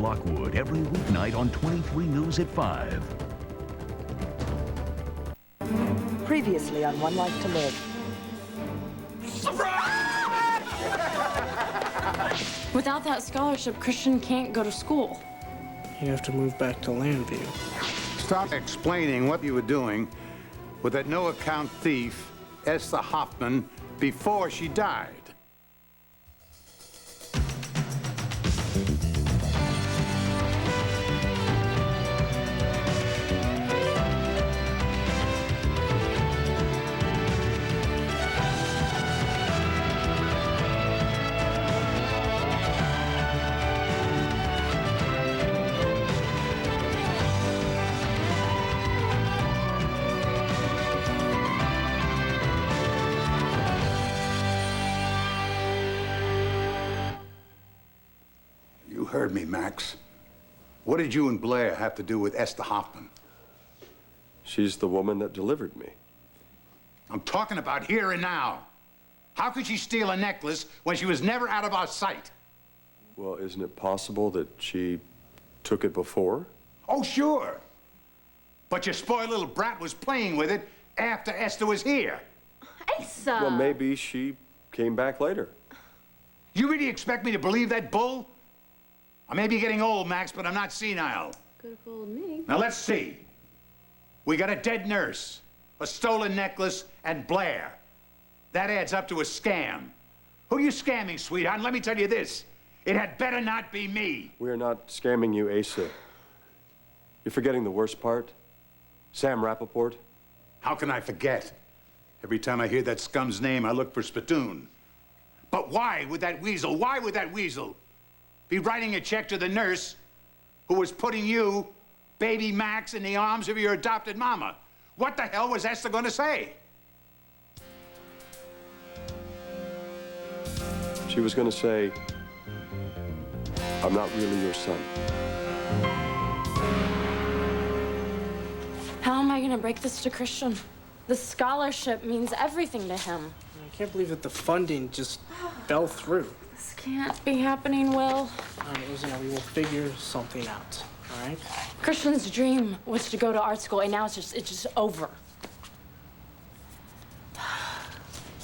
Lockwood every weeknight on 23 News at 5. Previously on One Life to Live. Without that scholarship, Christian can't go to school. You have to move back to Landview. Stop explaining what you were doing with that no-account thief, Esther Hoffman, before she died. You heard me, Max. What did you and Blair have to do with Esther Hoffman? She's the woman that delivered me. I'm talking about here and now. How could she steal a necklace when she was never out of our sight? Well, isn't it possible that she took it before? Oh, sure. But your spoiled little brat was playing with it after Esther was here. Asa! Well, maybe she came back later. You really expect me to believe that bull? I may be getting old, Max, but I'm not senile. Could have fooled me. Now, let's see. We got a dead nurse, a stolen necklace, and Blair. That adds up to a scam. Who are you scamming, sweetheart? And let me tell you this. It had better not be me. We're not scamming you, Asa. You're forgetting the worst part. Sam Rappaport. How can I forget? Every time I hear that scum's name, I look for Spittoon. But why would that weasel be writing a check to the nurse who was putting you, baby Max, in the arms of your adopted mama? What the hell was Esther going to say? She was going to say, I'm not really your son. How am I going to break this to Christian? The scholarship means everything to him. I can't believe that the funding just fell through. This can't be happening, Will. All right, Rosanna, we will figure something out, all right? Christian's dream was to go to art school, and now it's just over.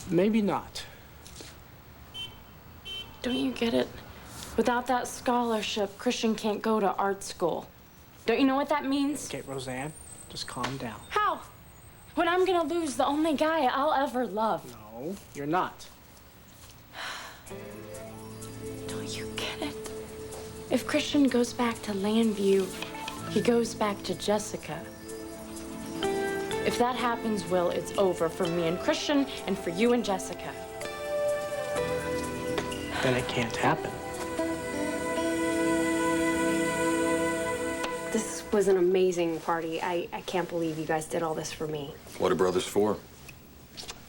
Maybe not. Don't you get it? Without that scholarship, Christian can't go to art school. Don't you know what that means? Okay, Roseanne, just calm down. How? When I'm gonna lose the only guy I'll ever love. No, you're not. Don't you get it? If Christian goes back to Landview, he goes back to Jessica. If that happens, Will, it's over for me and Christian and for you and Jessica. Then it can't happen. This was an amazing party. I can't believe you guys did all this for me. What are brothers for?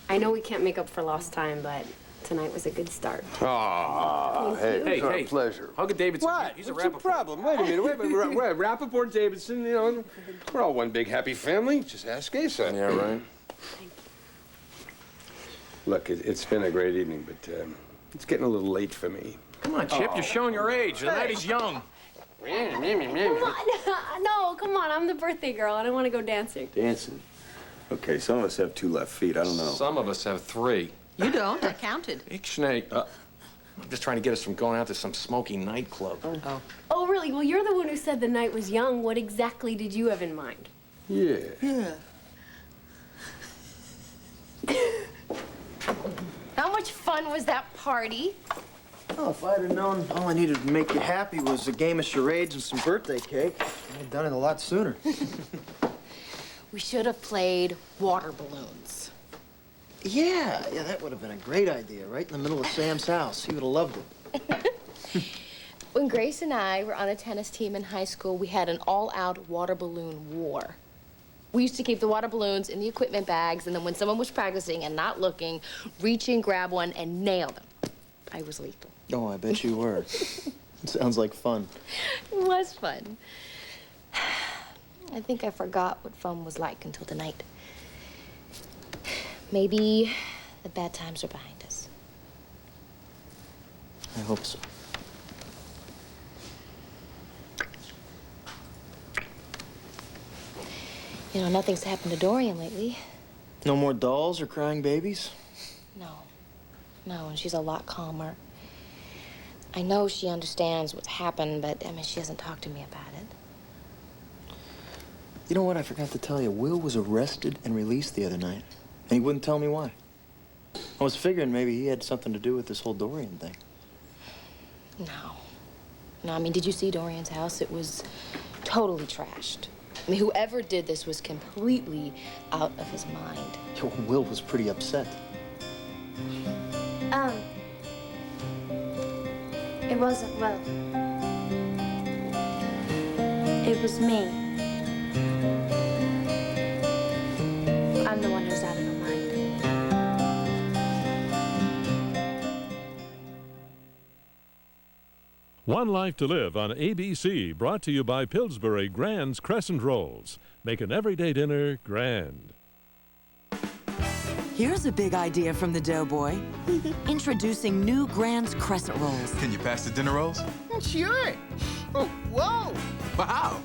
I know we can't make up for lost time, but tonight was a good start. Ah, hey, Hey, it's our hey. pleasure. Hug a Davidson. What? He's a What's the Rappaport. problem? Wait a minute. We're Rappaport, Davidson, you know, we're all one big happy family. Just ask Asa. Yeah, right. Look, it's been a great evening, but it's getting a little late for me. Come on, Chip. You're showing your age. The night is young. Come on. No, come on. I'm the birthday girl. I don't want to go dancing. Dancing. Okay, some of us have 2 left feet. I don't know. Some of us have 3. You don't. I counted. Ich Snake. I'm just trying to get us from going out to some smoky nightclub. Oh. Oh, really? Well, you're the one who said the night was young. What exactly did you have in mind? Yeah. Yeah. How much fun was that party? Oh, if I'd have known all I needed to make you happy was a game of charades and some birthday cake, I'd have done it a lot sooner. We should have played water balloons. Yeah, that would have been a great idea, right in the middle of Sam's house. He would have loved it. When Grace and I were on a tennis team in high school, we had an all-out water balloon war. We used to keep the water balloons in the equipment bags, and then when someone was practicing and not looking, reach in, grab one, and nail them. I was lethal. Oh, I bet you were. It sounds like fun. It was fun. I think I forgot what fun was like until tonight. Maybe the bad times are behind us. I hope so. You know, nothing's happened to Dorian lately. No more dolls or crying babies? No. No, and she's a lot calmer. I know she understands what's happened, but, I mean, she hasn't talked to me about it. You know what? I forgot to tell you. Will was arrested and released the other night. And he wouldn't tell me why. I was figuring maybe he had something to do with this whole Dorian thing. No. No, I mean, did you see Dorian's house? It was totally trashed. I mean, whoever did this was completely out of his mind. Yo, Will was pretty upset. It wasn't Will. It was me. I'm the one who's out of her mind. One Life to Live on ABC, brought to you by Pillsbury Grand's Crescent Rolls. Make an everyday dinner grand. Here's a big idea from the doughboy. Introducing new Grand's Crescent Rolls. Can you pass the dinner rolls? Sure. Oh, whoa. Wow.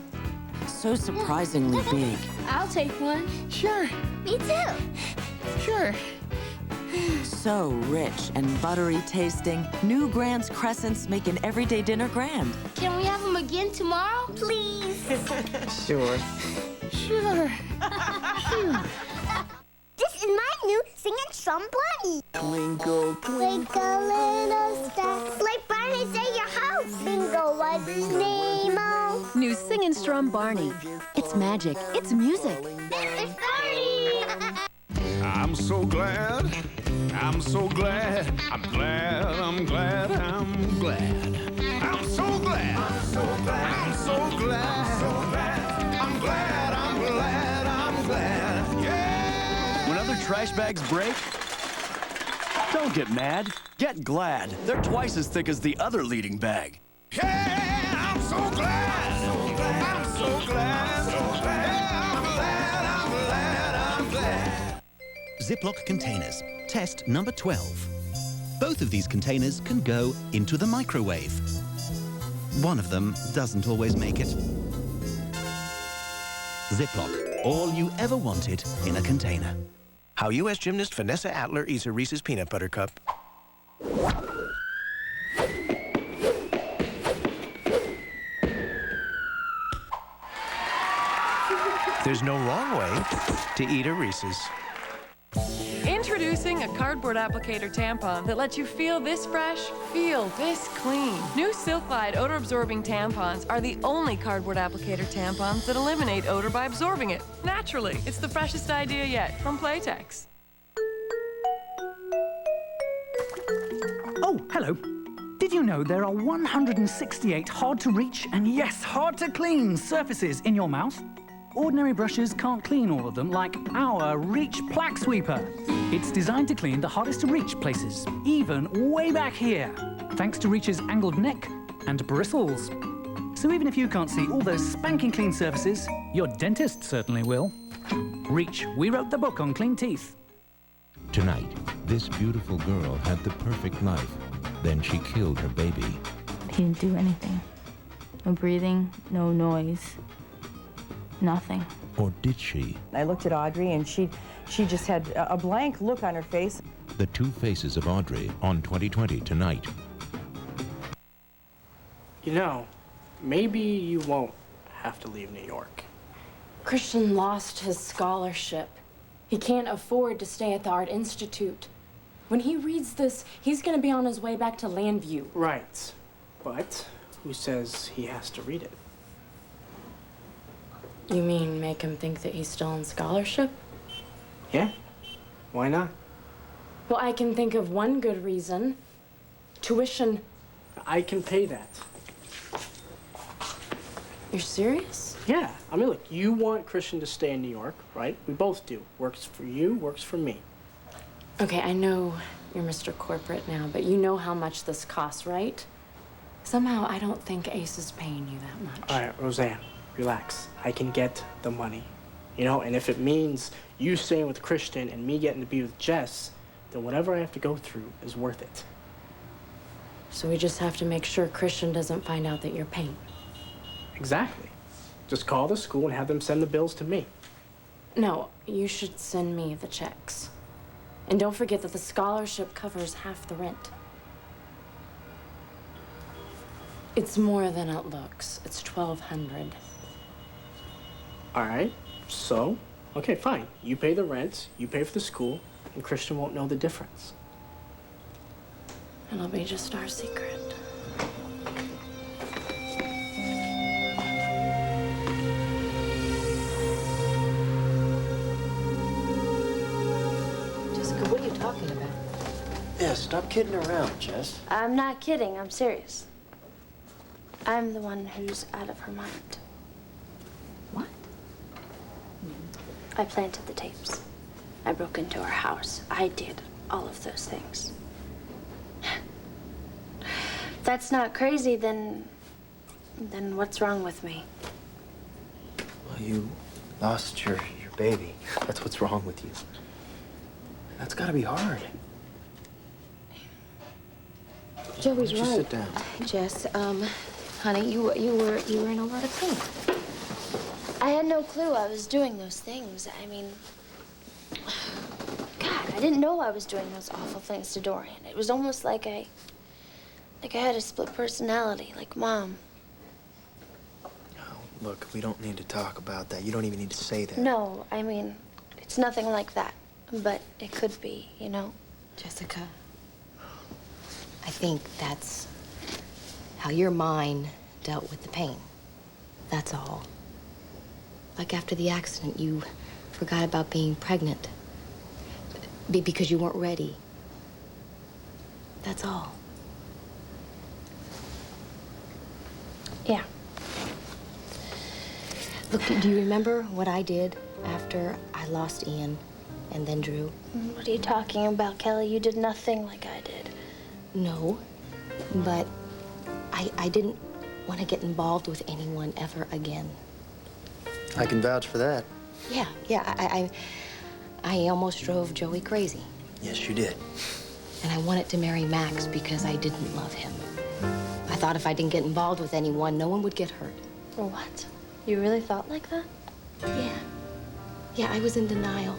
So surprisingly big. I'll take one. Sure. Me too. Sure. So rich and buttery tasting, new Grand's Crescents make an everyday dinner grand. Can we have them again tomorrow, please? Sure. Sure. Sure. This is my new Singing Strum Bunny. Twinkle, Twinkle, little star. Like Barney's at your house. Bingo, what's his name-o? New Singin' Strum Barney. It's magic. It's music. It's Barney! I'm so glad. I'm so glad. I'm glad. I'm glad. I'm glad. I'm so glad. I'm so glad. I'm so glad. I'm so glad. I'm glad. I'm glad. I'm glad. Yeah. When other trash bags break, don't get mad. Get glad. They're twice as thick as the other leading bag. Yeah, I'm so glad. I'm so glad. I'm so glad. So glad. Yeah, I'm glad. I'm glad. I'm glad. Ziploc containers. Test number 12. Both of these containers can go into the microwave. One of them doesn't always make it. Ziploc. All you ever wanted in a container. How U.S. gymnast Vanessa Atler eats a Reese's Peanut Butter Cup. There's no wrong way to eat a Reese's. Introducing a cardboard applicator tampon that lets you feel this fresh, feel this clean. New Silk Glide odor-absorbing tampons are the only cardboard applicator tampons that eliminate odor by absorbing it naturally. It's the freshest idea yet from Playtex. Oh, hello. Did you know there are 168 hard-to-reach and, yes, hard-to-clean surfaces in your mouth? Ordinary brushes can't clean all of them like our Reach Plaque Sweeper. It's designed to clean the hardest-to-reach places, even way back here, thanks to Reach's angled neck and bristles. So even if you can't see all those spanking clean surfaces, your dentist certainly will. Reach, we wrote the book on clean teeth. Tonight, this beautiful girl had the perfect life. Then she killed her baby. He didn't do anything. No breathing, no noise, nothing. Or did she? I looked at Audrey and she just had a blank look on her face. The Two Faces of Audrey on 2020 tonight. You know, maybe you won't have to leave New York. Christian lost his scholarship. He can't afford to stay at the Art Institute. When he reads this, he's gonna be on his way back to Landview. Right. But who says he has to read it? You mean make him think that he's still on scholarship? Yeah. Why not? Well, I can think of one good reason. Tuition. I can pay that. You're serious? Yeah. I mean, look, you want Christian to stay in New York, right? We both do. Works for you, works for me. Okay, I know you're Mr. Corporate now, but you know how much this costs, right? Somehow, I don't think Ace is paying you that much. All right, Roseanne, relax. I can get the money. You know, and if it means you staying with Christian and me getting to be with Jess, then whatever I have to go through is worth it. So we just have to make sure Christian doesn't find out that you're paying. Exactly. Just call the school and have them send the bills to me. No, you should send me the checks. And don't forget that the scholarship covers half the rent. It's more than it looks. It's $1,200. All right, so, okay, fine. You pay the rent, you pay for the school, and Christian won't know the difference. It'll be just our secret. Jessica, what are you talking about? Yeah, stop kidding around, Jess. I'm not kidding. I'm serious. I'm the one who's out of her mind. What? I planted the tapes. I broke into her house. I did all of those things. If that's not crazy, then what's wrong with me? Well, you lost your baby. That's what's wrong with you. That's gotta be hard. Joey's Why don't you sit down? Jess, honey, you were in a lot of pain. I had no clue I was doing those things. I mean, God, I didn't know I was doing those awful things to Dorian. It was almost like I had a split personality, like Mom. Look, we don't need to talk about that. You don't even need to say that. No, I mean, it's nothing like that. But it could be, you know? Jessica, I think that's how your mind dealt with the pain. That's all. Like after the accident, you forgot about being pregnant because you weren't ready. That's all. Yeah. Look, do you remember what I did after I lost Ian and then Drew? What are you talking about, Kelly? You did nothing like I did. No, but I didn't want to get involved with anyone ever again. I can vouch for that. Yeah, I almost drove Joey crazy. Yes, you did. And I wanted to marry Max because I didn't love him. I thought if I didn't get involved with anyone, no one would get hurt. What? You really thought like that? Yeah. Yeah, I was in denial.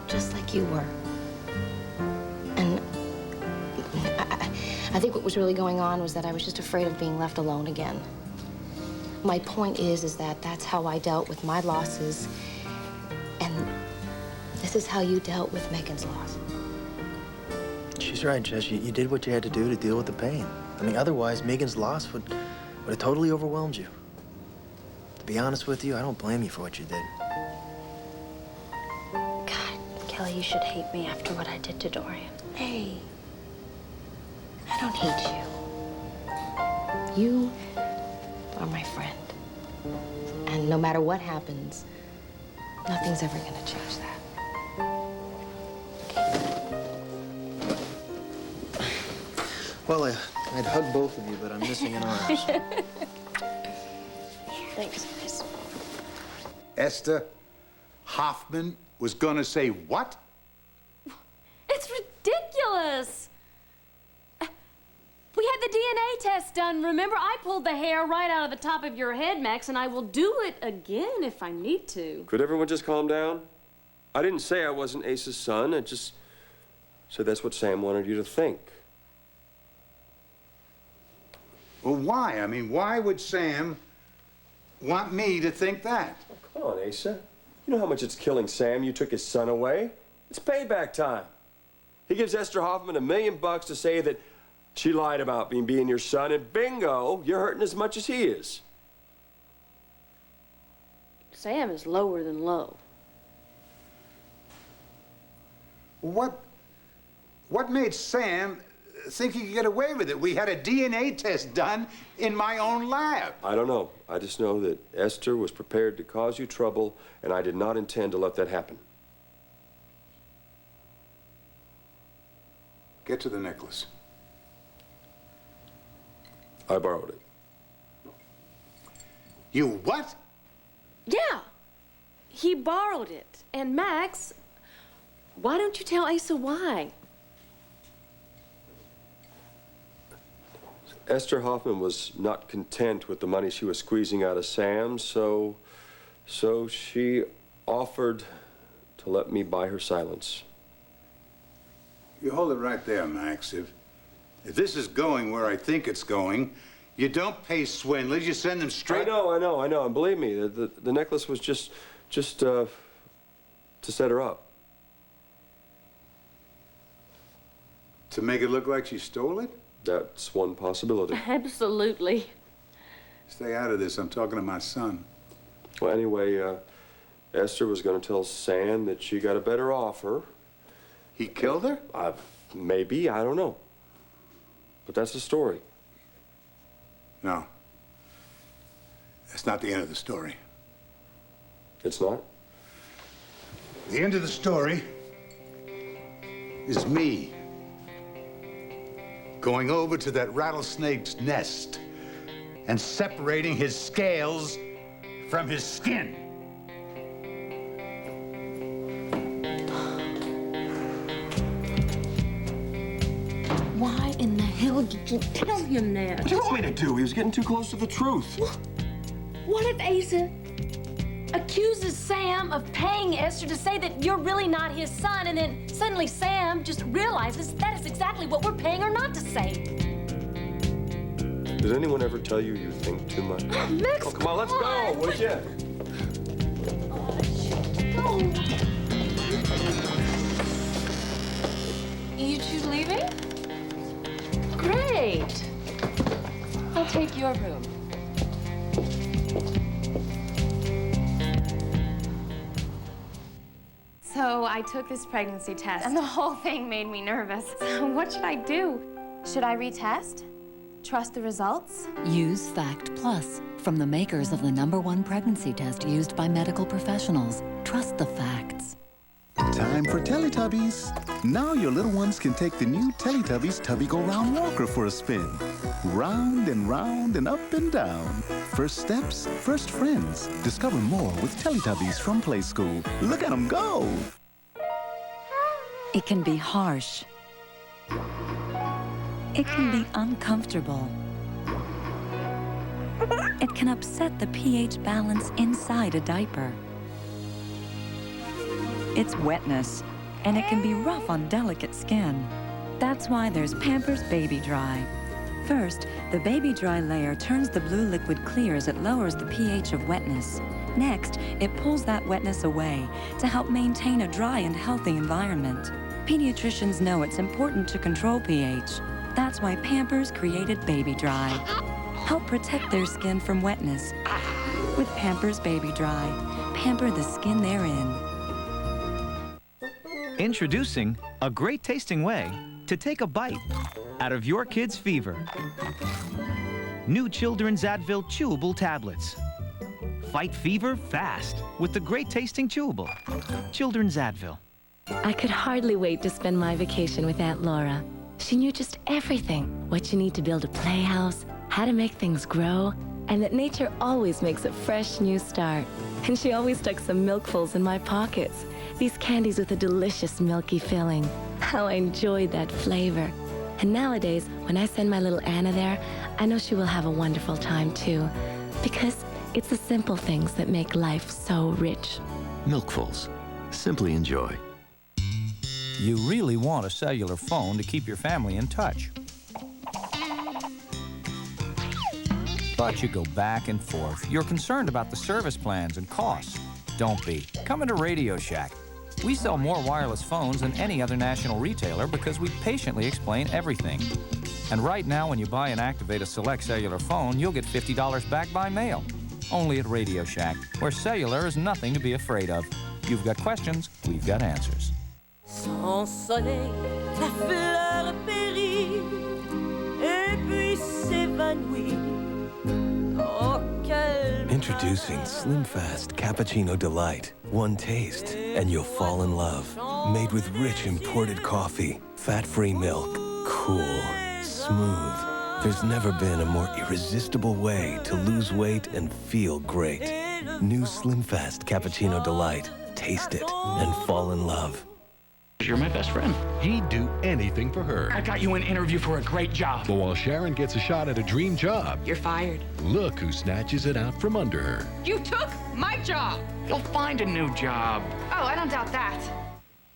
Just like you were. And I think what was really going on was that I was just afraid of being left alone again. My point is that that's how I dealt with my losses. And this is how you dealt with Megan's loss. She's right, Jess. You did what you had to do to deal with the pain. I mean, otherwise, Megan's loss would have totally overwhelmed you. To be honest with you, I don't blame you for what you did. God, Kelly, you should hate me after what I did to Dorian. Hey, I don't hate you. You are my friend. And no matter what happens, nothing's ever gonna change that. Well, I'd hug both of you, but I'm missing an arm. Thanks, guys. Esther Hoffman was gonna say what? It's ridiculous. We had the DNA test done. Remember, I pulled the hair right out of the top of your head, Max, and I will do it again if I need to. Could everyone just calm down? I didn't say I wasn't Ace's son. I just said that's what Sam wanted you to think. Well, why? I mean, why would Sam want me to think that? Oh, come on, Asa. You know how much it's killing Sam you took his son away? It's payback time. He gives Esther Hoffman $1 million to say that she lied about being your son, and bingo, you're hurting as much as he is. Sam is lower than low. What made Sam think he could get away with it? We had a DNA test done in my own lab. I don't know. I just know that Esther was prepared to cause you trouble, and I did not intend to let that happen. Get to the necklace. I borrowed it. You what? Yeah, he borrowed it. And Max, why don't you tell Asa why? Esther Hoffman was not content with the money she was squeezing out of Sam, so she offered to let me buy her silence. You hold it right there, Max. If this is going where I think it's going, you don't pay swindlers, you send them straight... I know. And believe me, the necklace was just to set her up. To make it look like she stole it? That's one possibility. Absolutely. Stay out of this. I'm talking to my son. Well, anyway, Esther was going to tell Sam that she got a better offer. He killed her? Maybe. I don't know. But that's the story. No. That's not the end of the story. It's not? The end of the story is me going over to that rattlesnake's nest and separating his scales from his skin. Why in the hell did you tell him that? What do you want me to do? He was getting too close to the truth. What if Asa accuses Sam of paying Esther to say that you're really not his son, and then suddenly Sam just realizes that is exactly what we're paying her not to say? Did anyone ever tell you you think too much? Max, oh, come on, let's go, would you? You two leaving? Great. I'll take your room. So I took this pregnancy test, and the whole thing made me nervous. So what should I do? Should I retest? Trust the results? Use Fact Plus from the makers of the #1 pregnancy test used by medical professionals. Trust the facts. Time for Teletubbies. Now your little ones can take the new Teletubbies Tubby Go Round Walker for a spin. Round and up and down. First steps, first friends. Discover more with Teletubbies from Play School. Look at them go! It can be harsh. It can be uncomfortable. It can upset the pH balance inside a diaper. It's wetness, and it can be rough on delicate skin. That's why there's Pampers Baby Dry. First, the Baby Dry layer turns the blue liquid clear as it lowers the pH of wetness. Next, it pulls that wetness away to help maintain a dry and healthy environment. Pediatricians know it's important to control pH. That's why Pampers created Baby Dry. Help protect their skin from wetness. With Pampers Baby Dry, pamper the skin they're in. Introducing a great tasting way to take a bite out of your kid's fever. New Children's Advil Chewable Tablets. Fight fever fast with the great tasting chewable. Children's Advil. I could hardly wait to spend my vacation with Aunt Laura. She knew just everything. What you need to build a playhouse, how to make things grow, and that nature always makes a fresh new start. And she always stuck some milkfuls in my pockets. These candies with a delicious milky filling. How I enjoyed that flavor. And nowadays, when I send my little Anna there, I know she will have a wonderful time too. Because it's the simple things that make life so rich. Milkfuls. Simply enjoy. You really want a cellular phone to keep your family in touch. But you go back and forth. You're concerned about the service plans and costs. Don't be. Come into Radio Shack. We sell more wireless phones than any other national retailer because we patiently explain everything. And right now, when you buy and activate a select cellular phone, you'll get $50 back by mail. Only at Radio Shack, where cellular is nothing to be afraid of. You've got questions, we've got answers. Sans soleil, la fleur périt et puis s'évanouit. Oh, quel Introducing Slim Fast Cappuccino Delight. One taste, and you'll fall in love. Made with rich imported coffee, fat-free milk, cool, smooth. There's never been a more irresistible way to lose weight and feel great. New Slim Fast Cappuccino Delight. Taste it and fall in love. You're my best friend. He'd do anything for her. I got you an interview for a great job. But while Sharon gets a shot at a dream job, You're fired. look who snatches it out from under her. You took my job. You'll find a new job. Oh, I don't doubt that.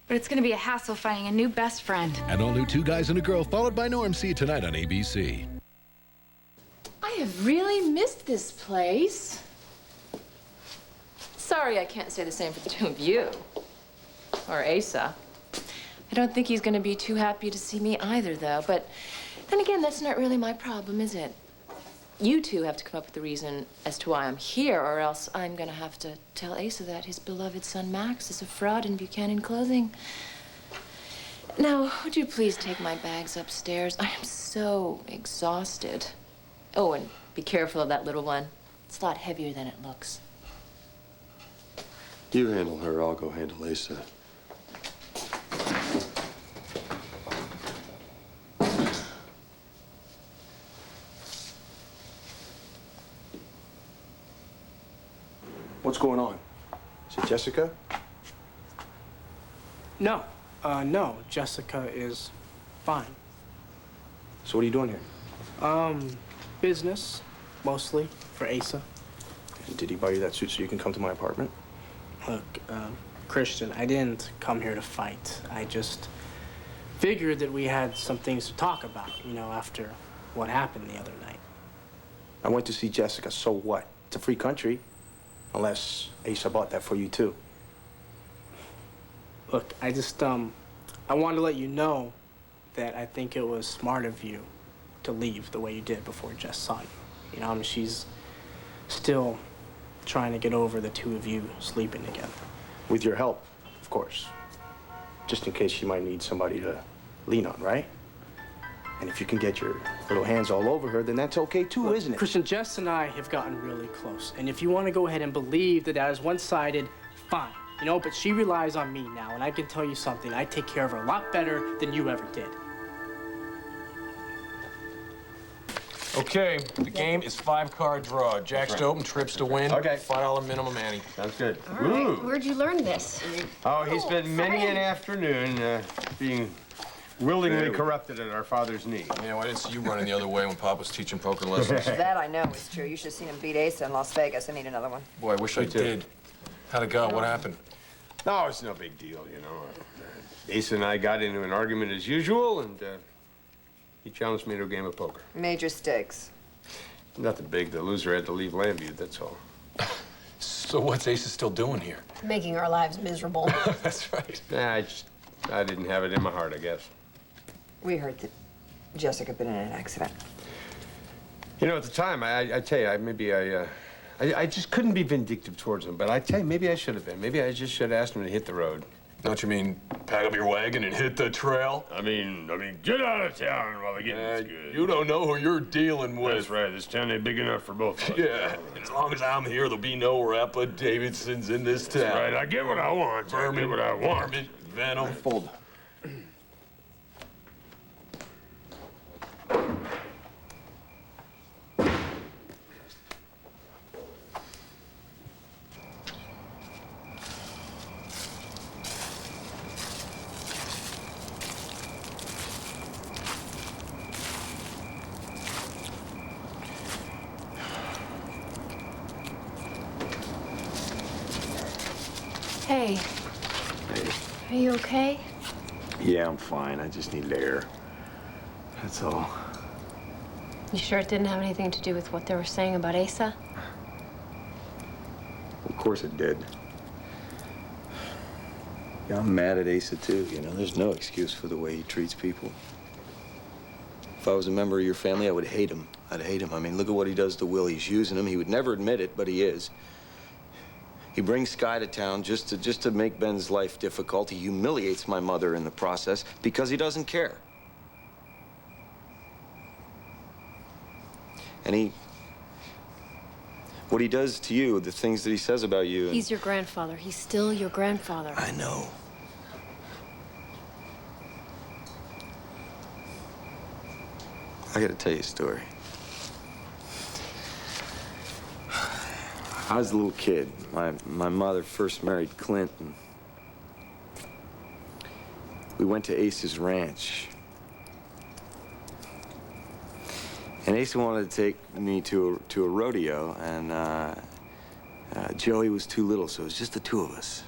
But it's gonna be a hassle finding a new best friend. An all-new Two Guys and a Girl, followed by Norm. See it tonight on ABC. I have really missed this place. Sorry I can't say the same for the two of you. Or Asa. I don't think he's gonna be too happy to see me either, though. But then again, that's not really my problem, is it? You two have to come up with a reason as to why I'm here, or else I'm gonna have to tell Asa that his beloved son Max is a fraud in Buchanan Clothing. Now, would you please take my bags upstairs? I am so exhausted. Oh, and be careful of that little one. It's a lot heavier than it looks. You handle her, I'll go handle Asa. What's going on? Is it Jessica? No. No. Jessica is fine. So what are you doing here? Business, mostly, for Asa. And did he buy you that suit so you can come to my apartment? Look, Christian, I didn't come here to fight. I just figured that we had some things to talk about, you know, after what happened the other night. I went to see Jessica, so what? It's a free country. Unless Asa bought that for you, too. Look, I just, I wanted to let you know that I think it was smart of you to leave the way you did before Jess saw you. You know, I mean, she's still trying to get over the two of you sleeping together. With your help, of course. Just in case she might need somebody to lean on, right? And if you can get your little hands all over her, then that's okay too, Look, isn't it? Christian, Jess and I have gotten really close. And if you want to go ahead and believe that that is one-sided, fine. You know, but she relies on me now, and I can tell you something. I take care of her a lot better than you ever did. Okay, the game is 5-card draw. Jacks to open, trips to win. Okay. $5 minimum ante. Sounds good. All right. Where'd you learn this? Oh, he spent many an afternoon being willingly corrupted at our father's knee. Yeah, well, I didn't see you running the other way when Pop was teaching poker lessons. That I know is true. You should have seen him beat Asa in Las Vegas. I need another one. Boy, I wish I did. How'd it go? What happened? No, it's no big deal, you know. Asa and I got into an argument as usual, and he challenged me to a game of poker. Major stakes. Nothing big. The loser had to leave Landview, that's all. So what's Asa still doing here? Making our lives miserable. That's right. Nah, I didn't have it in my heart, I guess. We heard that Jessica had been in an accident. You know, at the time, I tell you, I just couldn't be vindictive towards him, but I tell you, maybe I should have been. Maybe I just should have asked him to hit the road. Don't you mean pack up your wagon and hit the trail? I mean, get out of town while the getting's good. You don't know who you're dealing with. That's right. This town ain't big enough for both of us. Yeah, as long as I'm here, there'll be no Rappa Davidsons in this town. That's right. I get what I want. I get what I want. Varmint, venom. Fold. Hey. Are you okay? Yeah, I'm fine. I just need air. That's all. You sure it didn't have anything to do with what they were saying about Asa? Of course it did. Yeah, I'm mad at Asa, too. You know, there's no excuse for the way he treats people. If I was a member of your family, I would hate him. I'd hate him. I mean, look at what he does to Will. He's using him. He would never admit it, but he is. He brings Sky to town just to make Ben's life difficult. He humiliates my mother in the process because he doesn't care. And what he does to you, the things that he says about you. He's your grandfather. He's still your grandfather. I know. I gotta tell you a story. I was a little kid. My mother first married Clint. And we went to Ace's ranch. And Ace wanted to take me to a rodeo, and Joey was too little, so it was just the two of us.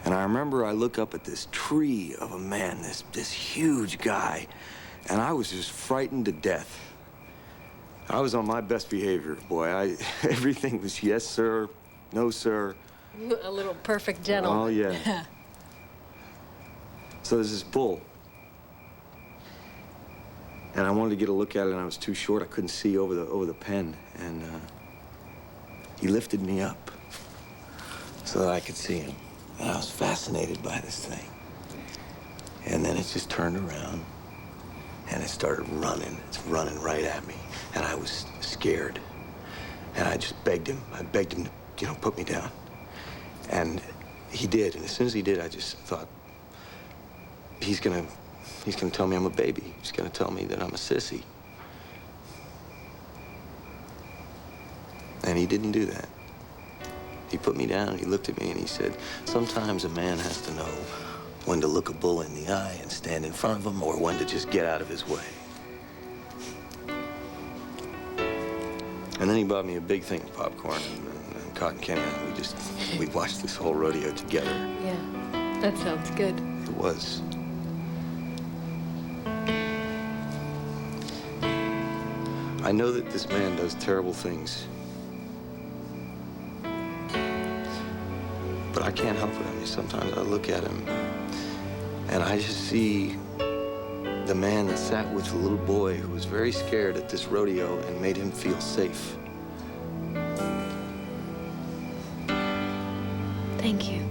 And I remember I look up at this tree of a man, this huge guy, and I was just frightened to death. I was on my best behavior, boy. Everything was yes, sir, no, sir. A little perfect gentleman. Oh, yeah. So there's this bull. And I wanted to get a look at it, and I was too short. I couldn't see over the pen. And he lifted me up so that I could see him. And I was fascinated by this thing. And then it just turned around, and it started running. It's running right at me. And I was scared. And I just begged him. I begged him to, put me down. And he did. And as soon as he did, I just thought, he's gonna tell me I'm a baby. He's gonna tell me that I'm a sissy. And he didn't do that. He put me down, he looked at me, and he said, sometimes a man has to know when to look a bull in the eye and stand in front of him, or when to just get out of his way. And then he bought me a big thing of popcorn and cotton candy, and we watched this whole rodeo together. Yeah, that sounds good. It was. I know that this man does terrible things. But I can't help it. I mean, sometimes I look at him and I just see the man that sat with the little boy who was very scared at this rodeo and made him feel safe. Thank you.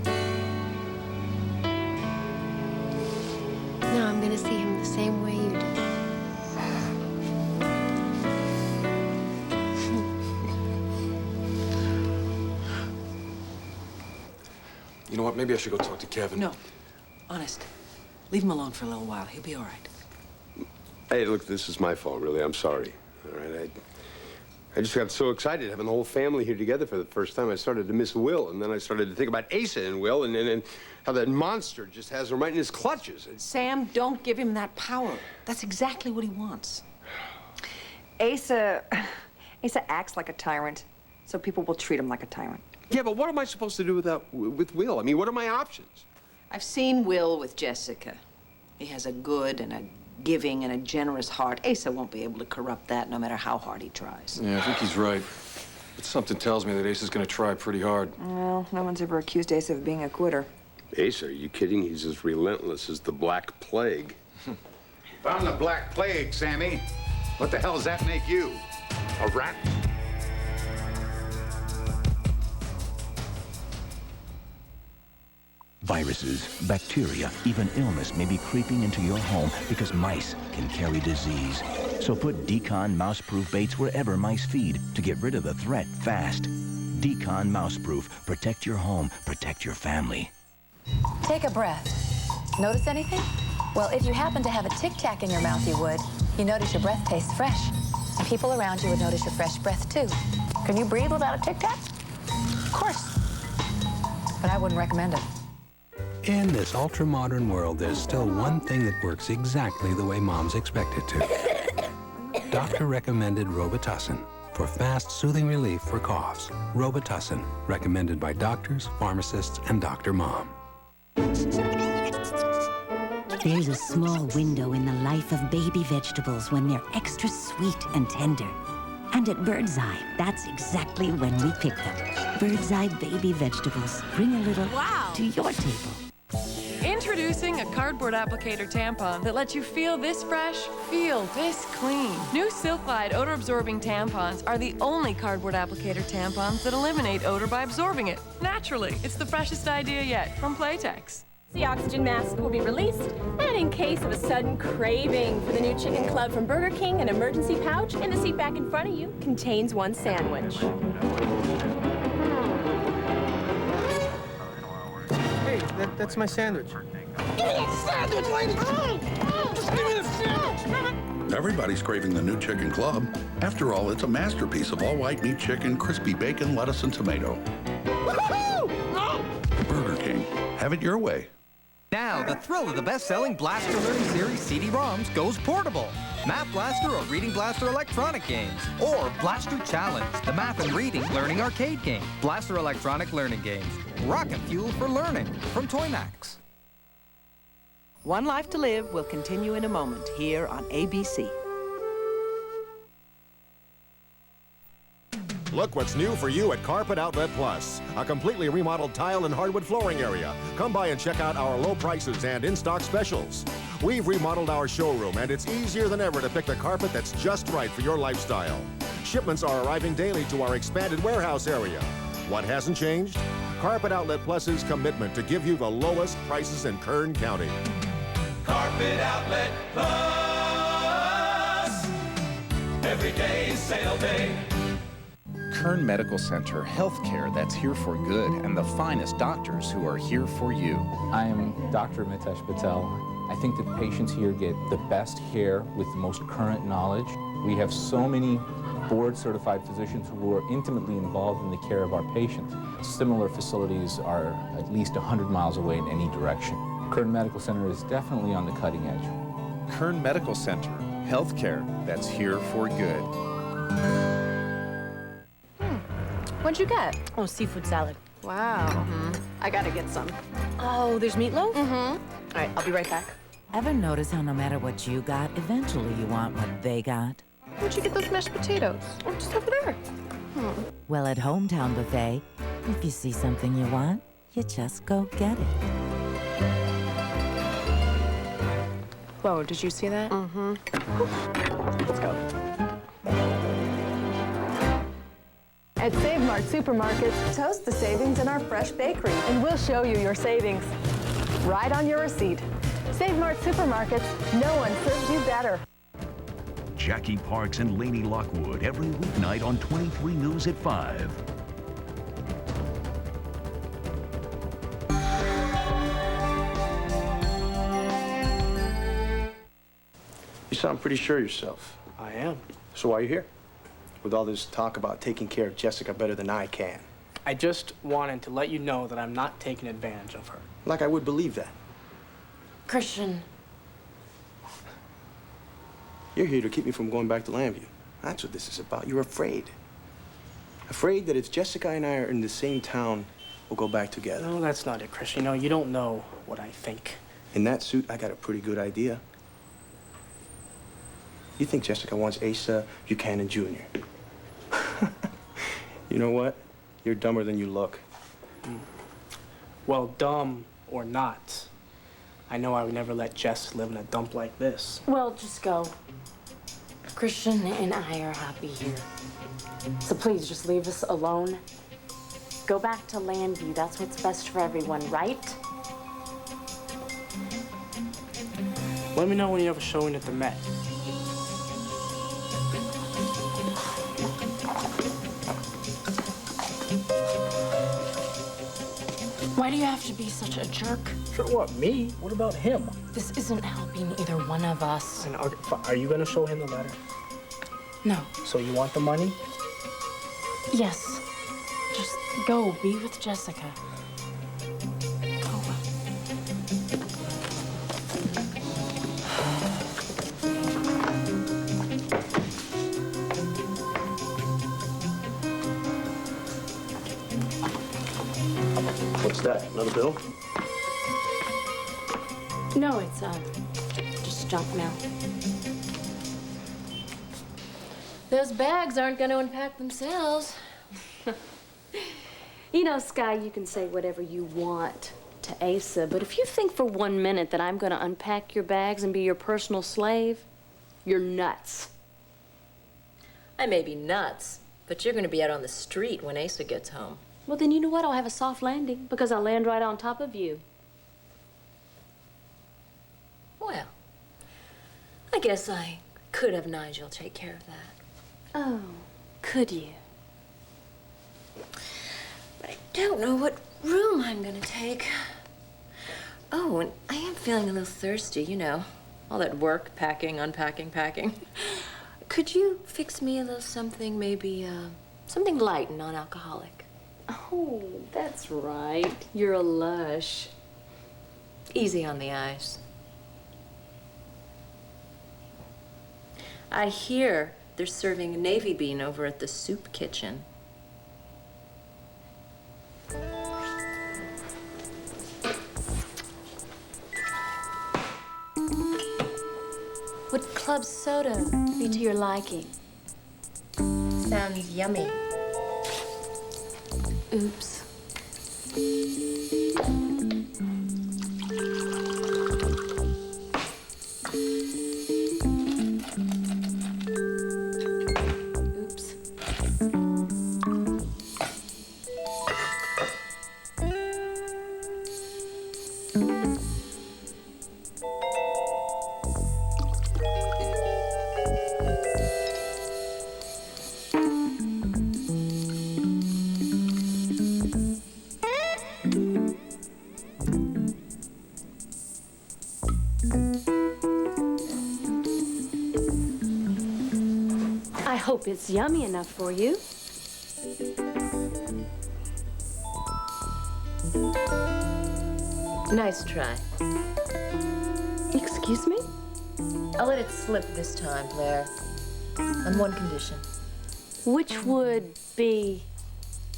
Now I'm gonna see him the same way you do. You know what? Maybe I should go talk to Kevin. No. Honest. Leave him alone for a little while. He'll be all right. Hey, look, this is my fault, really. I'm sorry. All right, I just got so excited having the whole family here together for the first time. I started to miss Will, and then I started to think about Asa and Will, and how that monster just has him right in his clutches. Sam, don't give him that power. That's exactly what he wants. Asa acts like a tyrant, so people will treat him like a tyrant. Yeah, but what am I supposed to do with Will? I mean, what are my options? I've seen Will with Jessica. He has a good and a giving and a generous heart. Asa won't be able to corrupt that no matter how hard he tries. Yeah, I think he's right. But something tells me that Ace is going to try pretty hard. Well, no one's ever accused Asa of being a quitter. Asa, are you kidding? He's as relentless as the Black Plague. If I'm the Black Plague, Sammy, what the hell does that make you? A rat? Viruses, bacteria, even illness may be creeping into your home because mice can carry disease. So put Decon mouse-proof baits wherever mice feed to get rid of the threat fast. Decon Mouseproof. Protect your home, protect your family. Take a breath. Notice anything? Well, if you happen to have a Tic Tac in your mouth, you would. You notice your breath tastes fresh. And people around you would notice your fresh breath, too. Can you breathe without a Tic Tac? Of course. But I wouldn't recommend it. In this ultra-modern world, there's still one thing that works exactly the way moms expect it to. Doctor-recommended Robitussin for fast, soothing relief for coughs. Robitussin, recommended by doctors, pharmacists, and Dr. Mom. There's a small window in the life of baby vegetables when they're extra sweet and tender. And at Birdseye, that's exactly when we pick them. Birdseye baby vegetables bring a little to your table. Introducing a cardboard applicator tampon that lets you feel this fresh, feel this clean. New Silk-Glide odor-absorbing tampons are the only cardboard applicator tampons that eliminate odor by absorbing it naturally. It's the freshest idea yet from Playtex. The oxygen mask will be released, and in case of a sudden craving for the new Chicken Club from Burger King, an emergency pouch in the seat back in front of you contains one sandwich. Hey, that's my sandwich. Give me that sandwich, lady! Just give me the sandwich! Everybody's craving the new Chicken Club. After all, it's a masterpiece of all-white meat chicken, crispy bacon, lettuce, and tomato. Burger King. have it your way. Now, the thrill of the best-selling Blaster Learning Series CD-ROMs goes portable. Math Blaster or Reading Blaster electronic games. Or Blaster Challenge, the math and reading learning arcade game. Blaster electronic learning games. Rocket fuel for learning from Toymax. One Life to Live will continue in a moment here on ABC. Look what's new for you at Carpet Outlet Plus, a completely remodeled tile and hardwood flooring area. Come by and check out our low prices and in-stock specials. We've remodeled our showroom, and it's easier than ever to pick the carpet that's just right for your lifestyle. Shipments are arriving daily to our expanded warehouse area. What hasn't changed? Carpet Outlet Plus's commitment to give you the lowest prices in Kern County. Carpet Outlet Plus. Every day is sale day. Kern Medical Center, healthcare that's here for good, and the finest doctors who are here for you. I am Dr. Mitesh Patel. I think that patients here get the best care with the most current knowledge. We have so many board-certified physicians who are intimately involved in the care of our patients. Similar facilities are at least 100 miles away in any direction. Kern Medical Center is definitely on the cutting edge. Kern Medical Center, healthcare that's here for good. What'd you get? Oh, seafood salad. Wow. I gotta get some. Oh, there's meatloaf? All right, I'll be right back. Ever notice how no matter what you got, eventually you want what they got? Where'd you get those mashed potatoes? Oh, just over there. Well, at Hometown Buffet, if you see something you want, you just go get it. Whoa, did you see that? Let's go. At Save Mart Supermarkets, toast the savings in our fresh bakery, and we'll show you your savings right on your receipt. Save Mart Supermarkets, no one serves you better. Jackie Parks and Lainey Lockwood every weeknight on 23 News at 5. You sound pretty sure of yourself. I am. So why are you here? With all this talk about taking care of Jessica better than I can. I just wanted to let you know that I'm not taking advantage of her. Like I would believe that. Christian. You're here to keep me from going back to Llanview. That's what this is about. You're afraid. Afraid that if Jessica and I are in the same town, we'll go back together. No, that's not it, Christian. You know, you don't know what I think. In that suit, I got a pretty good idea. You think Jessica wants Asa Buchanan Jr. You know what? You're dumber than you look. Well, dumb or not, I know I would never let Jess live in a dump like this. Well, just go. Christian and I are happy here. So please, just leave us alone. Go back to Llanview. That's what's best for everyone, right? Let me know when you have a showing at the Met. Why do you have to be such a jerk? For what, me? What about him? This isn't helping either one of us. And are you gonna show him the letter? No. So you want the money? Yes. Just go, be with Jessica. What's that? Another bill? No, it's just junk mail. Those bags aren't going to unpack themselves. You know, Sky, you can say whatever you want to Asa, but if you think for 1 minute that I'm going to unpack your bags and be your personal slave, you're nuts. I may be nuts, but you're going to be out on the street when Asa gets home. Well, then you know what? I'll have a soft landing because I'll land right on top of you. Well, I guess I could have Nigel take care of that. Oh, could you? But I don't know what room I'm going to take. Oh, and I am feeling a little thirsty, you know. All that work, packing, unpacking, packing. Could you fix me a little something, maybe something light and non-alcoholic? Oh, that's right. You're a lush. Easy on the eyes. I hear they're serving a navy bean over at the soup kitchen. Would club soda be to your liking? Sounds yummy. Oops. I hope it's yummy enough for you. Nice try. Excuse me? I'll let it slip this time, Blair. On one condition. Which would be?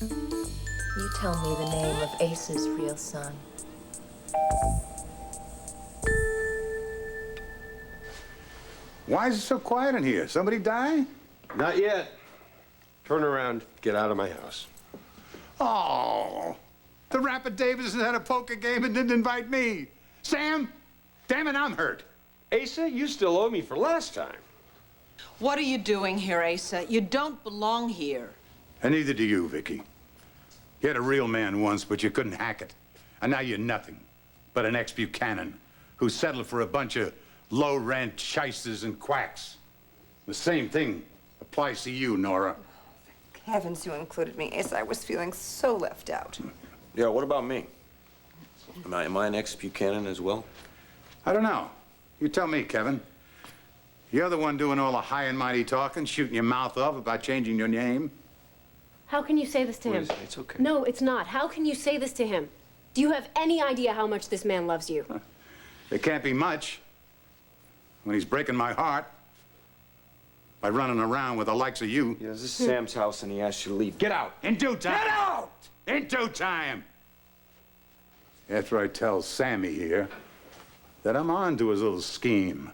You tell me the name of Ace's real son. Why is it so quiet in here? Somebody die? Not yet. Turn around, get out of my house. Oh, the Rapid Davis had a poker game and didn't invite me. Sam, damn it, I'm hurt. Asa, you still owe me for last time. What are you doing here, Asa? You don't belong here. And neither do you, Vicky. You had a real man once, but you couldn't hack it. And now you're nothing but an ex-Buchanan who settled for a bunch of low-rent shysters and quacks. The same thing applies to you, Nora. Heavens, you included me, Ace. I was feeling so left out. Yeah, what about me? Am I an ex-Buchanan as well? I don't know. You tell me, Kevin. You're the one doing all the high and mighty talking, shooting your mouth off about changing your name. How can you say this to him? It's okay. No, it's not. How can you say this to him? Do you have any idea how much this man loves you? It can't be much when he's breaking my heart by running around with the likes of you. Yeah, this is Sam's house and he asked you to leave. Get out! In due time. Get out! In due time. After I tell Sammy here that I'm on to his little scheme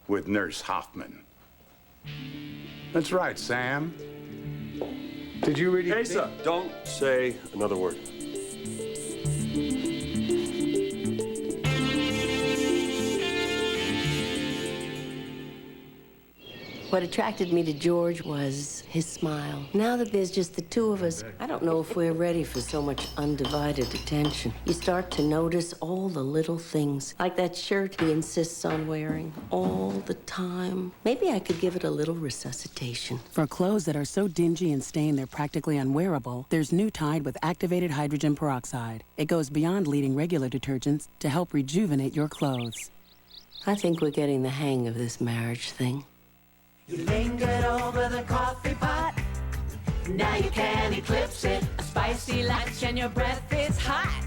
with Nurse Hoffman. That's right, Sam. Did you really Asa, don't say another word. What attracted me to George was his smile. Now that there's just the two of us, I don't know if we're ready for so much undivided attention. You start to notice all the little things, like that shirt he insists on wearing all the time. Maybe I could give it a little resuscitation. For clothes that are so dingy and stained they're practically unwearable, there's new Tide with activated hydrogen peroxide. It goes beyond leading regular detergents to help rejuvenate your clothes. I think we're getting the hang of this marriage thing. You lingered over the coffee pot. Now you can't eclipse it. A spicy lunch and your breath is hot.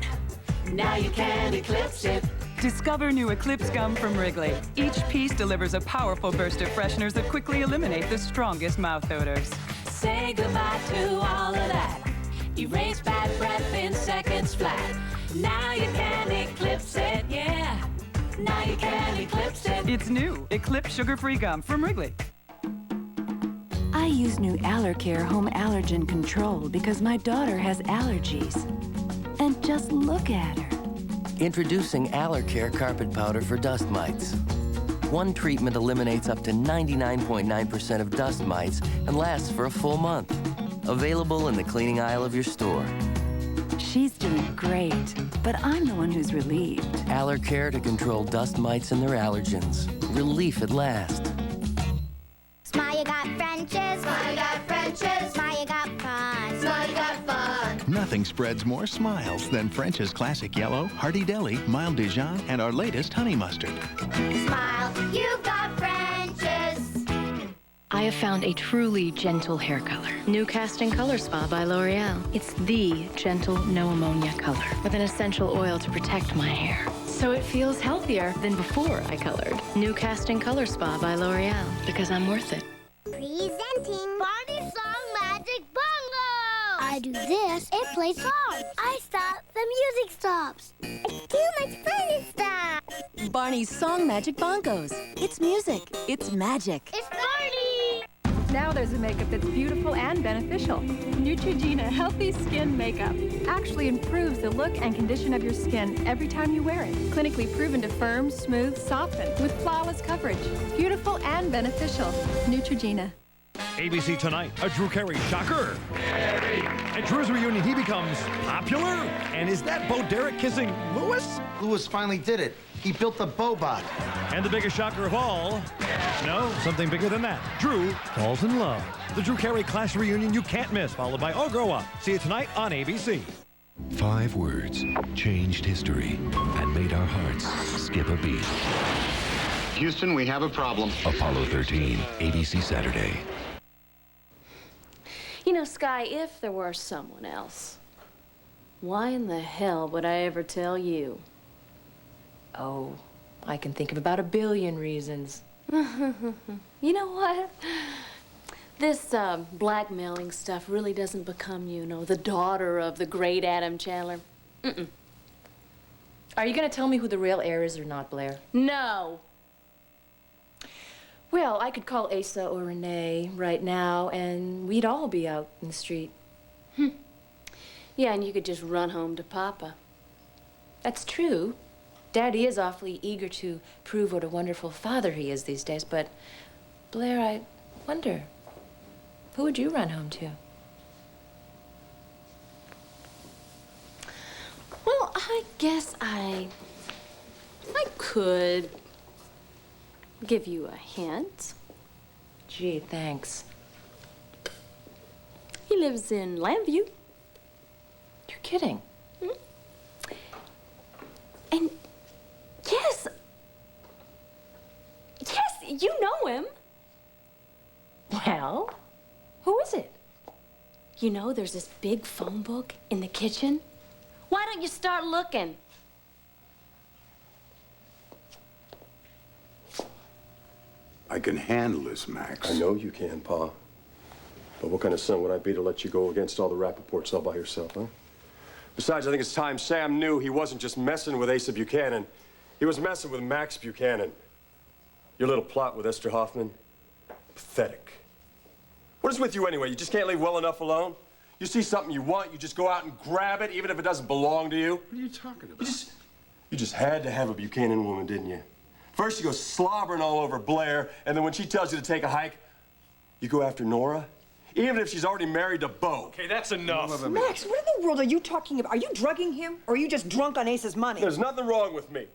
Now you can't eclipse it. Discover new Eclipse Gum from Wrigley. Each piece delivers a powerful burst of fresheners that quickly eliminate the strongest mouth odors. Say goodbye to all of that. Erase bad breath in seconds flat. Now you can't eclipse it, yeah. Now you can't eclipse it. It's new Eclipse Sugar-Free Gum from Wrigley. I use new Allercare Home Allergen Control because my daughter has allergies. And just look at her. Introducing Allercare Carpet Powder for dust mites. One treatment eliminates up to 99.9% of dust mites and lasts for a full month. Available in the cleaning aisle of your store. She's doing great, but I'm the one who's relieved. Allercare to control dust mites and their allergens. Relief at last. Smile, you got French's. Smile, you got French's. Smile, you got fun. Smile, you got fun. Nothing spreads more smiles than French's Classic Yellow, Hearty Deli, Mild Dijon, and our latest honey mustard. Smile, you got French's. I have found a truly gentle hair color. New Casting Color Spa by L'Oreal. It's the gentle, no ammonia color with an essential oil to protect my hair. So it feels healthier than before I colored. New Casting Color Spa by L'Oreal, because I'm worth it. Presenting Barney Song Magic Bongo! I do this, it plays songs. I stop, the music stops. It's too much fun to stop. Barney's Song Magic Bongos. It's music. It's magic. It's Barney! Now there's a makeup that's beautiful and beneficial. Neutrogena Healthy Skin Makeup actually improves the look and condition of your skin every time you wear it. Clinically proven to firm, smooth, soften with flawless coverage. Beautiful and beneficial. Neutrogena. ABC Tonight, a Drew Carey shocker. At Drew's reunion, he becomes popular. And is that Bo Derek kissing Lewis? Lewis finally did it. He built the Bobot. And the biggest shocker of all, no, something bigger than that. Drew falls in love. The Drew Carey class reunion you can't miss, followed by Oh Grow Up. See it tonight on ABC. 5 words changed history and made our hearts skip a beat. Houston, we have a problem. Apollo 13, ABC Saturday. You know, Sky, if there were someone else, why in the hell would I ever tell you? Oh, I can think of about 1 billion reasons. You know what? This blackmailing stuff really doesn't become you, know, the daughter of the great Adam Chandler. Mm-mm. Are you going to tell me who the real heir is or not, Blair? No. Well, I could call Asa or Renee right now, and we'd all be out in the street. Yeah, and you could just run home to Papa. That's true. Daddy is awfully eager to prove what a wonderful father he is these days, but Blair, I wonder, who would you run home to? Well, I guess I could give you a hint. Gee, thanks. He lives in Lambview. You're kidding. And yes, you know him. Well, who is it? You know, there's this big phone book in the kitchen. Why don't you start looking? I can handle this, Max. I know you can, Pa. But what kind of son would I be to let you go against all the Rappaports all by yourself, huh? Besides, I think it's time Sam knew he wasn't just messing with Asa Buchanan. He was messing with Max Buchanan. Your little plot with Esther Hoffman, pathetic. What is with you anyway? You just can't leave well enough alone? You see something you want, you just go out and grab it, even if it doesn't belong to you? What are you talking about? You just had to have a Buchanan woman, didn't you? First you go slobbering all over Blair, and then when she tells you to take a hike, you go after Nora? Even if she's already married to Bo. Okay, that's enough. Max, what in the world are you talking about? Are you drugging him, or are you just drunk on Ace's money? There's nothing wrong with me.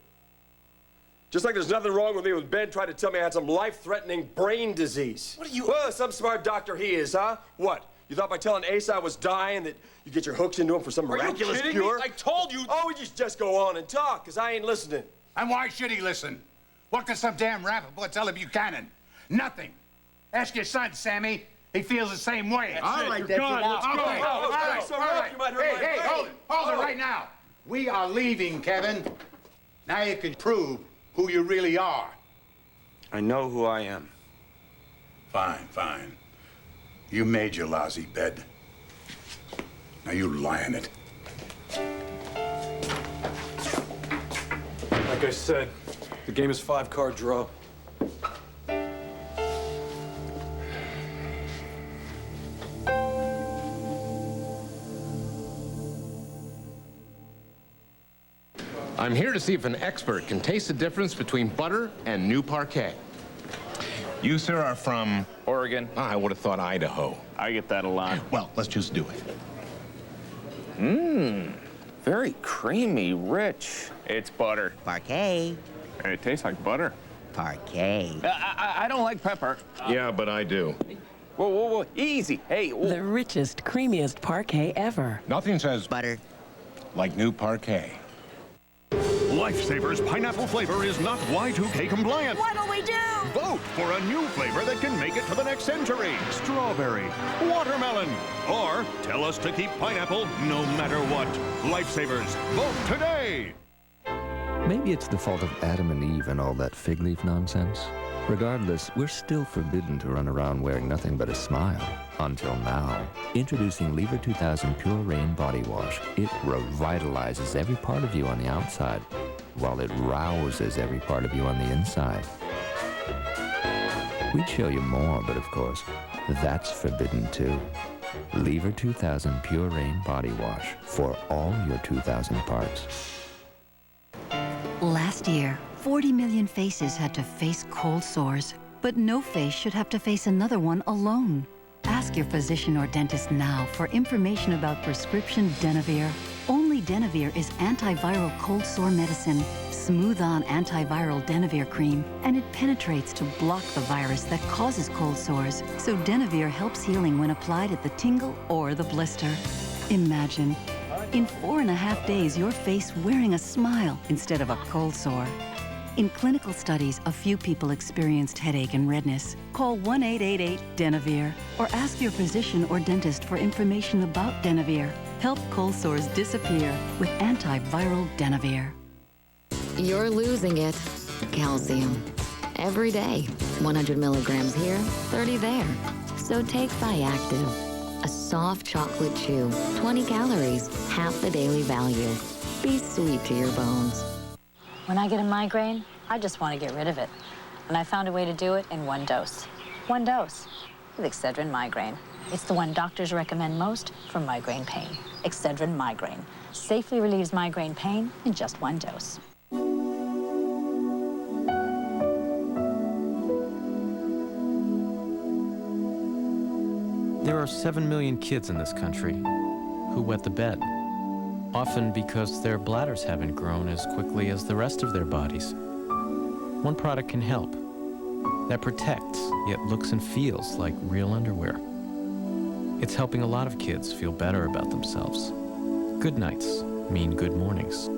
Just like there's nothing wrong with me when Ben tried to tell me I had some life-threatening brain disease. What are you... Well, some smart doctor he is, huh? What? You thought by telling Asa I was dying that you get your hooks into him for some miraculous Are you kidding cure? me? I told you... Oh, you just go on and talk, because I ain't listening. And why should he listen? What can some damn Rappaport tell Buchanan? Nothing. Ask your son, Sammy. He feels the same way. All right, that's enough. Let's go. Okay. All right, So all right. you might hurt my Hey, brain. hold it right now. We are leaving, Kevin. Now you can prove who you really are. I know who I am. Fine, fine. You made your lousy bed. Now you lie in it. Like I said, the game is 5-card draw. I'm here to see if an expert can taste the difference between butter and new parquet. You, sir, are from? Oregon. I would have thought Idaho. I get that a lot. Well, let's just do it. Mmm. Very creamy, rich. It's butter. Parquet. And it tastes like butter. Parquet. I don't like pepper. Yeah, but I do. Whoa, whoa, whoa. Easy. Hey. Whoa. The richest, creamiest parquet ever. Nothing says butter like new parquet. Lifesavers pineapple flavor is not Y2K compliant. What'll we do? Vote for a new flavor that can make it to the next century. Strawberry, watermelon, or tell us to keep pineapple no matter what. Lifesavers, vote today. Maybe it's the fault of Adam and Eve and all that fig leaf nonsense. Regardless, we're still forbidden to run around wearing nothing but a smile. Until now. Introducing Lever 2000 Pure Rain Body Wash. It revitalizes every part of you on the outside, while it rouses every part of you on the inside. We'd show you more, but of course, that's forbidden too. Lever 2000 Pure Rain Body Wash for all your 2000 parts. Last year, 40 million faces had to face cold sores, but no face should have to face another one alone. Ask your physician or dentist now for information about prescription Denavir. Only Denavir is antiviral cold sore medicine, smooth-on antiviral Denavir cream, and it penetrates to block the virus that causes cold sores. So Denavir helps healing when applied at the tingle or the blister. Imagine, in 4.5 days, your face wearing a smile instead of a cold sore. In clinical studies, a few people experienced headache and redness. Call 1-888-DENAVIR or ask your physician or dentist for information about Denavir. Help cold sores disappear with antiviral Denavir. You're losing it. Calcium. Every day. 100 milligrams here, 30 there. So take Thiactive. A soft chocolate chew. 20 calories, half the daily value. Be sweet to your bones. When I get a migraine, I just want to get rid of it. And I found a way to do it in one dose. One dose with Excedrin Migraine. It's the one doctors recommend most for migraine pain. Excedrin Migraine safely relieves migraine pain in just one dose. There are 7 million kids in this country who wet the bed, often because their bladders haven't grown as quickly as the rest of their bodies. One product can help. That protects, yet looks and feels like real underwear. It's helping a lot of kids feel better about themselves. Good nights mean good mornings.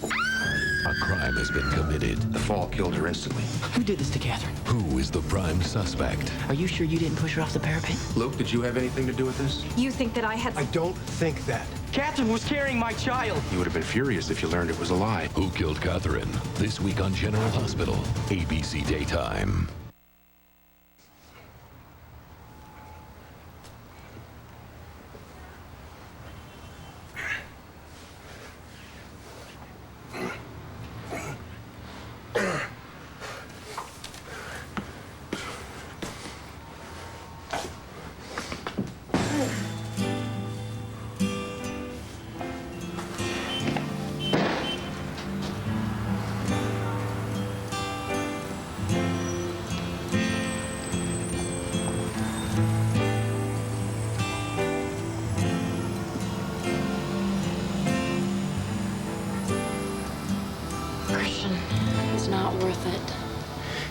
A crime has been committed. The fall killed her instantly. Who did this to Catherine? Who is the prime suspect? Are you sure you didn't push her off the parapet? Luke, did you have anything to do with this? You think that I had... I don't think that. Catherine was carrying my child. You would have been furious if you learned it was a lie. Who killed Catherine? This week on General Hospital, ABC Daytime.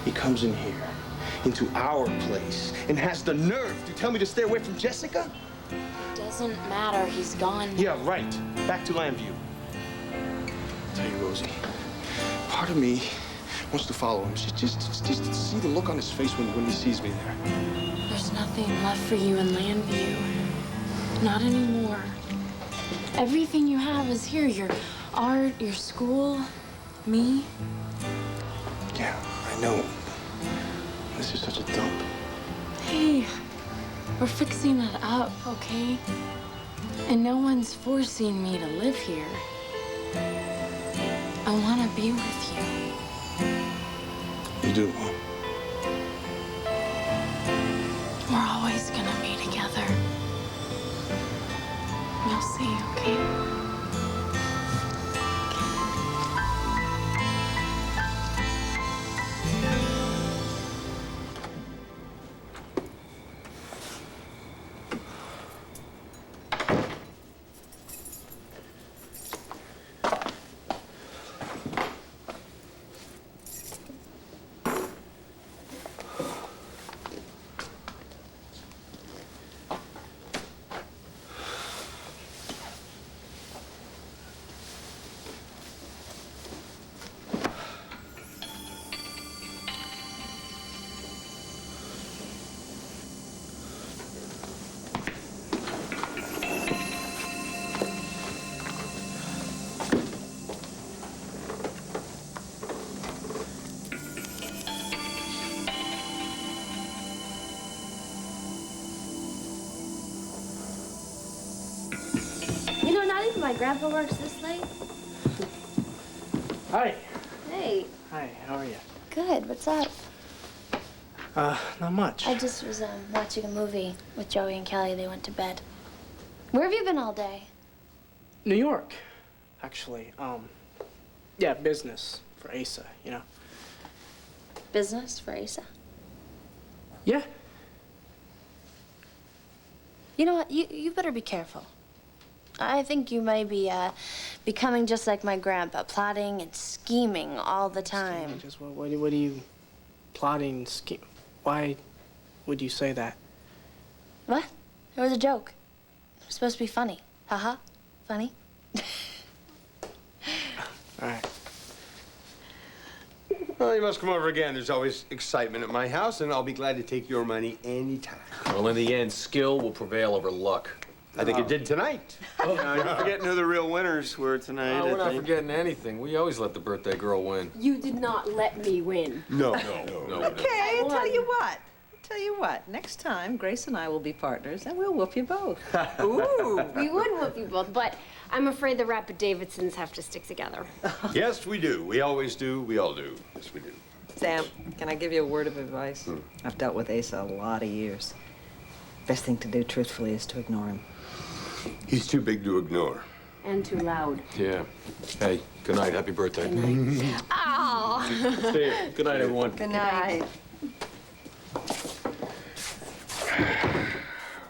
He comes in here, into our place, and has the nerve to tell me to stay away from Jessica? Doesn't matter, he's gone. Yeah, right. Back to Lambview. I'll tell you, Rosie, part of me wants to follow him. Just to see the look on his face when he sees me there. There's nothing left for you in Lambview. Not anymore. Everything you have is here. Your art, your school, me. Yeah, I know. This is such a dump. Hey, we're fixing it up, okay? And no one's forcing me to live here. I want to be with you. You do? We're always gonna be together. You'll see, okay? my grandpa works this late? Hi. Hey. Hi, how are you? Good, what's up? Not much. I just was watching a movie with Joey and Kelly. They went to bed. Where have you been all day? New York, actually. Yeah, business for Asa, you know. Business for Asa? Yeah. You know what? You better be careful. I think you may be becoming just like my grandpa, plotting and scheming all the time. Just what are you plotting, scheme? Why would you say that? What? It was a joke. It was supposed to be funny. Haha. Funny. All right. Well, you must come over again. There's always excitement at my house, and I'll be glad to take your money anytime. Well, in the end, skill will prevail over luck. I think it did tonight. Oh, You're forgetting who the real winners were tonight. we're I not think. forgetting anything. We always let the birthday girl win. You did not let me win. No. Okay, I'll tell you what. Next time, Grace and I will be partners, and we'll whoop you both. Ooh. We would whoop you both, but I'm afraid the Rapid Davidsons have to stick together. Yes, we do. We always do. We all do. Yes, we do. Sam, can I give you a word of advice? I've dealt with Asa a lot of years. Best thing to do, truthfully, is to ignore him. He's too big to ignore. And too loud. Yeah. Hey, good night. Happy birthday. Oh. See you. Good night, everyone. Good night.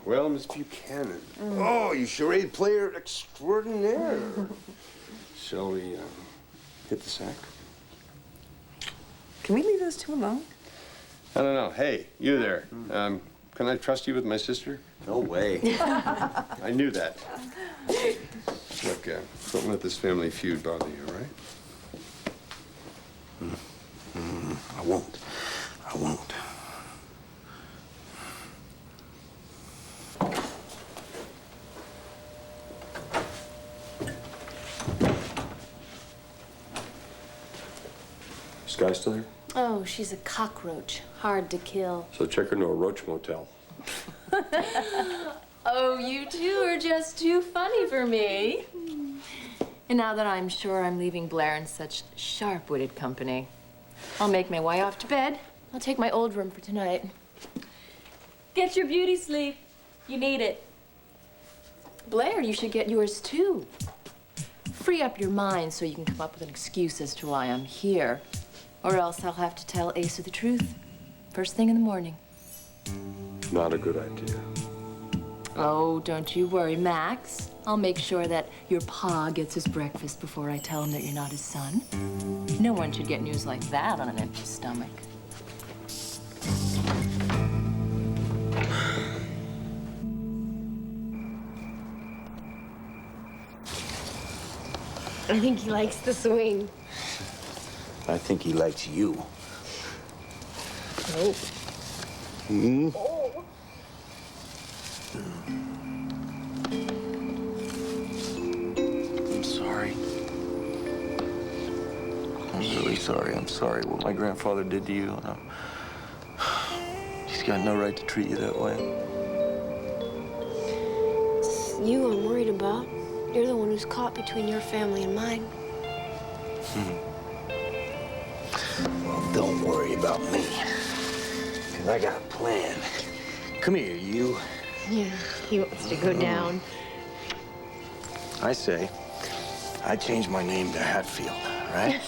Well, Miss Buchanan. Oh, you charade player extraordinaire. Shall we hit the sack? Can we leave those two alone? I don't know. Hey, you there. Can I trust you with my sister? No way. I knew that. Look, don't let this family feud bother you, all right? I won't. I won't. Sky still here? Oh, she's a cockroach. Hard to kill. So check her into a roach motel. Oh, you two are just too funny for me. And now that I'm sure I'm leaving Blair in such sharp-witted company, I'll make my way off to bed. I'll take my old room for tonight. Get your beauty sleep. You need it. Blair, you should get yours too. Free up your mind so you can come up with an excuse as to why I'm here. Or else I'll have to tell Asa the truth. First thing in the morning. Not a good idea. Oh, don't you worry, Max. I'll make sure that your pa gets his breakfast before I tell him that you're not his son. No one should get news like that on an empty stomach. I think he likes the swing. I think he likes you. Oh. Hmm? Oh. I'm sorry. I'm really sorry. I'm sorry what my grandfather did to you. He's got no right to treat you that way. It's you I'm worried about. You're the one who's caught between your family and mine. Well, don't worry about me. Because I got a plan. Come here, you. Yeah, he wants to go down. I say, I change my name to Hatfield, right?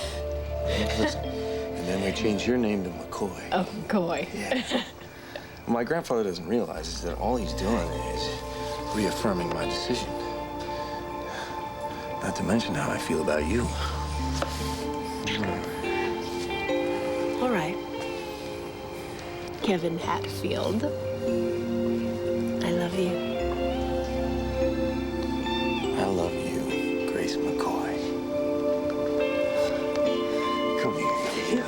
Listen, and then we change your name to McCoy. Oh, McCoy. Yeah. What my grandfather doesn't realize is that all he's doing is reaffirming my decision. Not to mention how I feel about you. All right. Kevin Hatfield. I love you. I love you, Grace McCoy. Come here.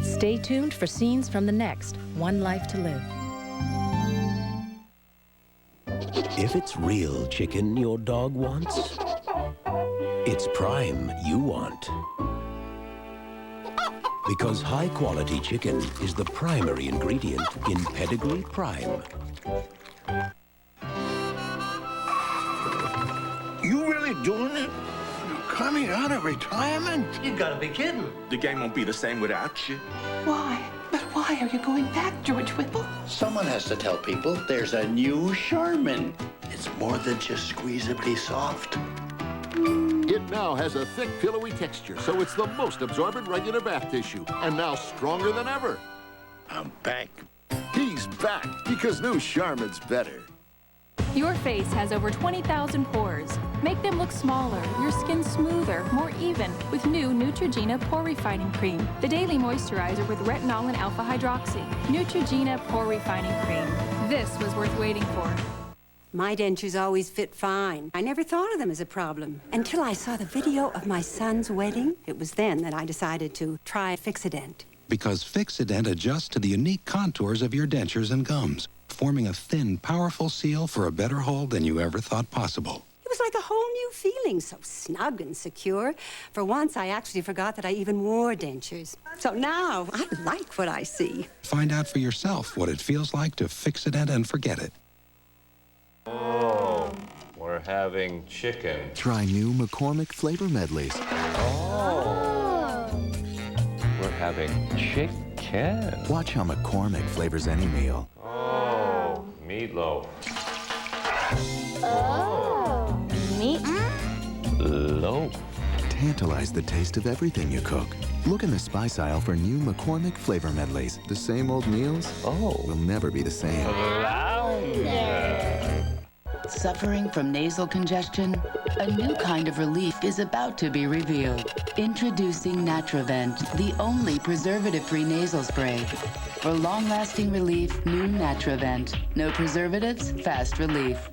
Stay tuned for scenes from the next One Life to Live. If it's real chicken your dog wants, it's Prime you want. Because high-quality chicken is the primary ingredient in Pedigree Prime. You really doing it? You're coming out of retirement? You gotta be kidding. The game won't be the same without you. Why? But why are you going back, George Whipple? Someone has to tell people there's a new Charmin. It's more than just squeezably soft. It now has a thick, pillowy texture, so it's the most absorbent regular bath tissue, and now stronger than ever. I'm back. He's back, because new Charmin's better. Your face has over 20,000 pores. Make them look smaller, your skin smoother, more even with new Neutrogena Pore Refining Cream, the daily moisturizer with retinol and alpha hydroxy. Neutrogena Pore Refining Cream. This was worth waiting for. My dentures always fit fine. I never thought of them as a problem until I saw the video of my son's wedding. It was then that I decided to try Fixodent. Because Fixodent adjusts to the unique contours of your dentures and gums, forming a thin, powerful seal for a better hold than you ever thought possible. It was like a whole new feeling, so snug and secure. For once, I actually forgot that I even wore dentures. So now, I like what I see. Find out for yourself what it feels like to Fixodent and forget it. Oh, we're having chicken. Try new McCormick flavor medleys. Oh. We're having chicken. Watch how McCormick flavors any meal. Oh, meatloaf. Oh, meat. Loaf. Tantalize the taste of everything you cook. Look in the spice aisle for new McCormick flavor medleys. The same old meals will never be the same. Suffering from nasal congestion? A new kind of relief is about to be revealed. Introducing Natravent, the only preservative-free nasal spray. For long-lasting relief, new Natravent. No preservatives, fast relief.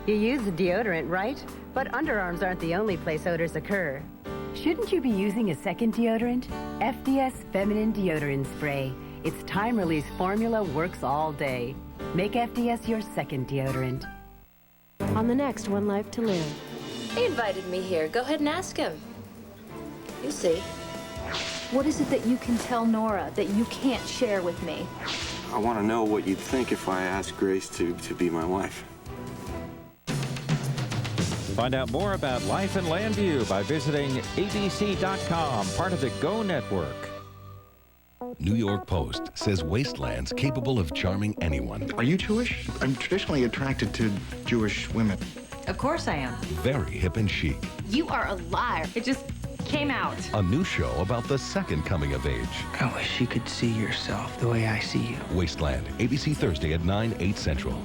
You use the deodorant, right? But underarms aren't the only place odors occur. Shouldn't you be using a second deodorant? FDS Feminine Deodorant Spray. Its time-release formula works all day. Make FDS your second deodorant. On the next One Life to Live. He invited me here. Go ahead and ask him. You see. What is it that you can tell Nora that you can't share with me? I want to know what you'd think if I asked Grace to be my wife. Find out more about life in Landview by visiting abc.com, part of the Go Network. New York Post says Wasteland's capable of charming anyone. Are you Jewish? I'm traditionally attracted to Jewish women. Of course I am. Very hip and chic. You are a liar. It just came out. A new show about the second coming of age. I wish you could see yourself the way I see you. Wasteland, ABC Thursday at 9, 8 Central.